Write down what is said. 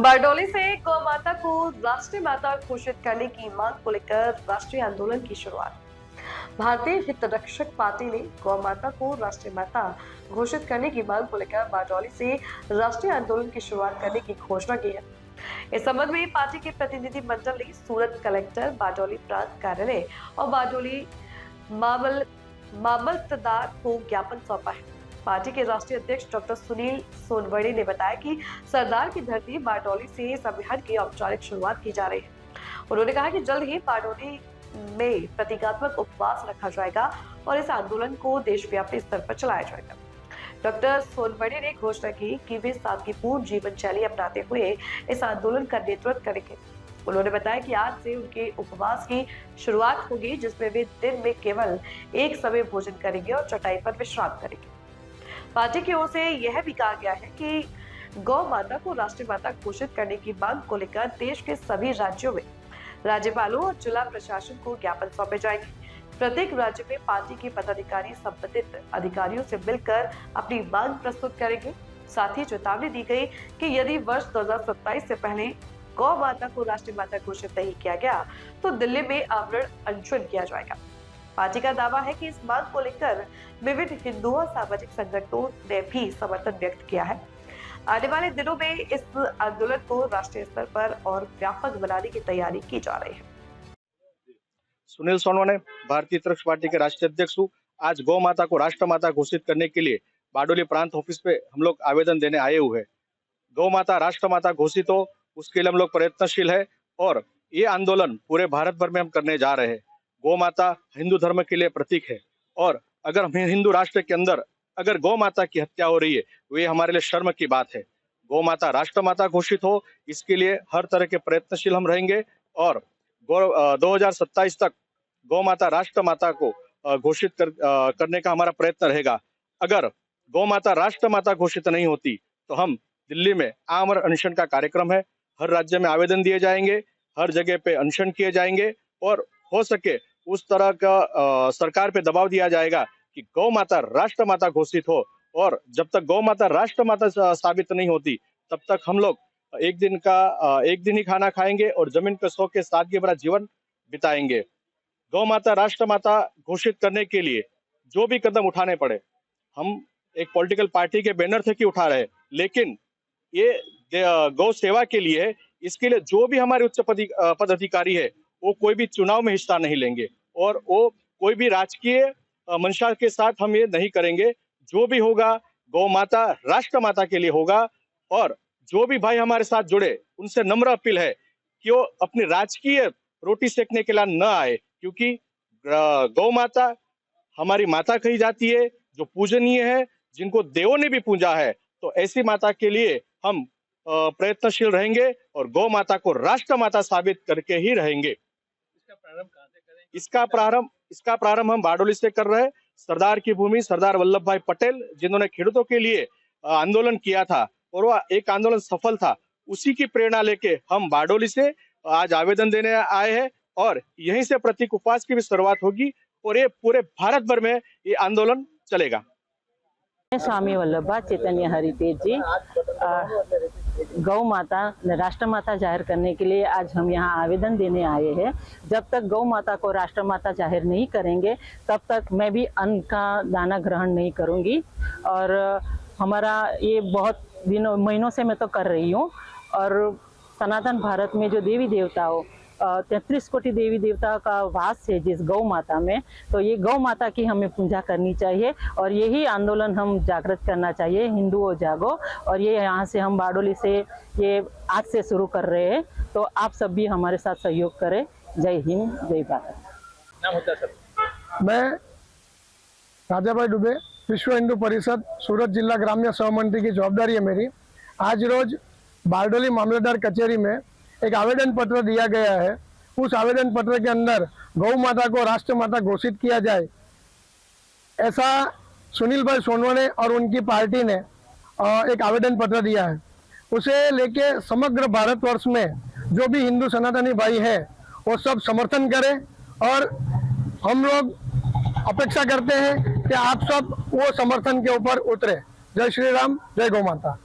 बारडोली से गौ माता को राष्ट्रीय माता घोषित करने की मांग को लेकर राष्ट्रीय आंदोलन की शुरुआत। भारतीय हितरक्षक पार्टी ने गौ माता को राष्ट्रीय माता घोषित करने की मांग को लेकर बारडोली से राष्ट्रीय आंदोलन की शुरुआत करने की घोषणा की है। इस संबंध में पार्टी के प्रतिनिधि मंडल ने सूरत कलेक्टर, बारडोली प्रांत कार्यालय और बारडोली मामलतदार को ज्ञापन सौंपा है। पार्टी के राष्ट्रीय अध्यक्ष डॉक्टर सुनील सोनवणे ने बताया कि सरदार की धरती बारडोली से इस अभियान की औपचारिक शुरुआत की जा रही है। उन्होंने कहा कि जल्द ही बारडोली में प्रतीकात्मक उपवास रखा जाएगा और इस आंदोलन को देशव्यापी स्तर पर चलाया जाएगा। डॉक्टर सोनवणे ने घोषणा की कि वे सादगीपूर्ण जीवन शैली अपनाते हुए इस आंदोलन का नेतृत्व करेंगे। उन्होंने बताया कि आज से उनके उपवास की शुरुआत होगी, जिसमें वे दिन में केवल एक समय भोजन करेंगे और चटाई पर विश्राम करेंगे। पार्टी की ओर से यह भी कहा गया है कि गौ माता को राष्ट्रीय माता घोषित करने की मांग को लेकर देश के सभी राज्यों में राज्यपालों और जिला प्रशासन को ज्ञापन सौंपे जाएंगे। प्रत्येक राज्य में पार्टी के पदाधिकारी संबंधित अधिकारियों से मिलकर अपनी मांग प्रस्तुत करेंगे। साथ ही चेतावनी दी गई कि यदि वर्ष 2027 से पहले गौ माता को राष्ट्रीय माता घोषित नहीं किया गया तो दिल्ली में आवरण अनशन किया जाएगा। पार्टी का दावा है कि इस मांग को लेकर विभिन्न हिंदू और सामाजिक संगठनों ने भी समर्थन व्यक्त किया है। आने वाले दिनों में इस आंदोलन को राष्ट्रीय स्तर पर और व्यापक बनाने की तैयारी की जा रही है। सुनील सोनवणे, भारतीय हितरक्षक पार्टी के राष्ट्रीय अध्यक्ष हूँ। आज गौ माता को राष्ट्र माता घोषित करने के लिए बारडोली प्रांत ऑफिस पे हम लोग आवेदन देने आए हुए हैं। गौ माता राष्ट्र माता घोषित हो, उसके लिए हम लोग प्रयत्नशील है और ये आंदोलन पूरे भारत भर में हम करने जा रहे हैं। गौ माता हिंदू धर्म के लिए प्रतीक है और अगर हम हिंदू राष्ट्र के अंदर अगर गौ माता की हत्या हो रही है, वे हमारे लिए शर्म की बात है। गौ माता राष्ट्र माता घोषित हो, इसके लिए हर तरह के प्रयत्नशील हम रहेंगे और 2027 तक गौ माता राष्ट्र माता को घोषित करने का हमारा प्रयत्न रहेगा। अगर गौ माता राष्ट्र माता घोषित नहीं होती तो हम दिल्ली में आमरण अनशन का कार्यक्रम है। हर राज्य में आवेदन दिए जाएंगे, हर जगह पे अनशन किए जाएंगे और हो सके उस तरह का सरकार पे दबाव दिया जाएगा कि गौ माता राष्ट्र माता घोषित हो। और जब तक गौ माता राष्ट्र माता साबित नहीं होती तब तक हम लोग एक दिन ही खाना खाएंगे और जमीन पे सो के सादगी भरा जीवन बिताएंगे। गौ माता राष्ट्र माता घोषित करने के लिए जो भी कदम उठाने पड़े, हम एक पॉलिटिकल पार्टी के बैनर थे कि उठा रहे, लेकिन ये गौ सेवा के लिए है। इसके लिए जो भी हमारे उच्च पदाधिकारी है वो कोई भी चुनाव में हिस्सा नहीं लेंगे और वो कोई भी राजकीय मंशा के साथ हम ये नहीं करेंगे। जो भी होगा गौ माता राष्ट्र माता के लिए होगा और जो भी भाई हमारे साथ जुड़े उनसे नम्र अपील है कि वो अपनी राजकीय रोटी सेकने के लिए न आए, क्योंकि गौ माता हमारी माता कही जाती है, जो पूजनीय है, जिनको देवों ने भी पूजा है। तो ऐसी माता के लिए हम प्रयत्नशील रहेंगे और गौ माता को राष्ट्र माता साबित करके ही रहेंगे। इसका प्रारंभ हम बारडोली से कर रहे हैं। सरदार की भूमि सरदार वल्लभ भाई पटेल, जिन्होंने खेडूतों के लिए आंदोलन किया था और वह एक आंदोलन सफल था, उसी की प्रेरणा लेके हम बारडोली से आज आवेदन देने आए हैं और यहीं से प्रतीक उपवास की भी शुरुआत होगी और ये पूरे भारत भर में ये आंदोलन चलेगा। स्वामी वल्लभा चैतन्य हरितेज जी गौ माता राष्ट्र माता जाहिर करने के लिए आज हम यहाँ आवेदन देने आए हैं। जब तक गौ माता को राष्ट्र माता जाहिर नहीं करेंगे तब तक मैं भी अन्न का दाना ग्रहण नहीं करूँगी। और हमारा ये बहुत दिनों महीनों से मैं तो कर रही हूँ। और सनातन भारत में जो देवी देवताओं 33 कोटि देवी देवता का वास है जिस गौ माता में, तो ये गौ माता की हमें पूजा करनी चाहिए और यही आंदोलन हम जागृत करना चाहिए। हिंदुओं जागो। और ये यहाँ से हम बारडोली से ये आज से शुरू कर रहे हैं, तो आप सब भी हमारे साथ सहयोग करें। जय हिंद, जय भारत। नाम होता सर? मैं राजाभाई दुबे, विश्व हिंदू परिषद सूरत जिला ग्राम्य सहमंत्री की जवाबदारी है मेरी। आज रोज बारडोली मामलेदार कचहरी में एक आवेदन पत्र दिया गया है। उस आवेदन पत्र के अंदर गौ माता को राष्ट्र माता घोषित किया जाए, ऐसा सुनील भाई सोनवणे और उनकी पार्टी ने एक आवेदन पत्र दिया है। उसे लेके समग्र भारतवर्ष में जो भी हिंदू सनातनी भाई है वो सब समर्थन करें और हम लोग अपेक्षा करते हैं कि आप सब वो समर्थन के ऊपर उतरे। जय श्री राम, जय गौ माता।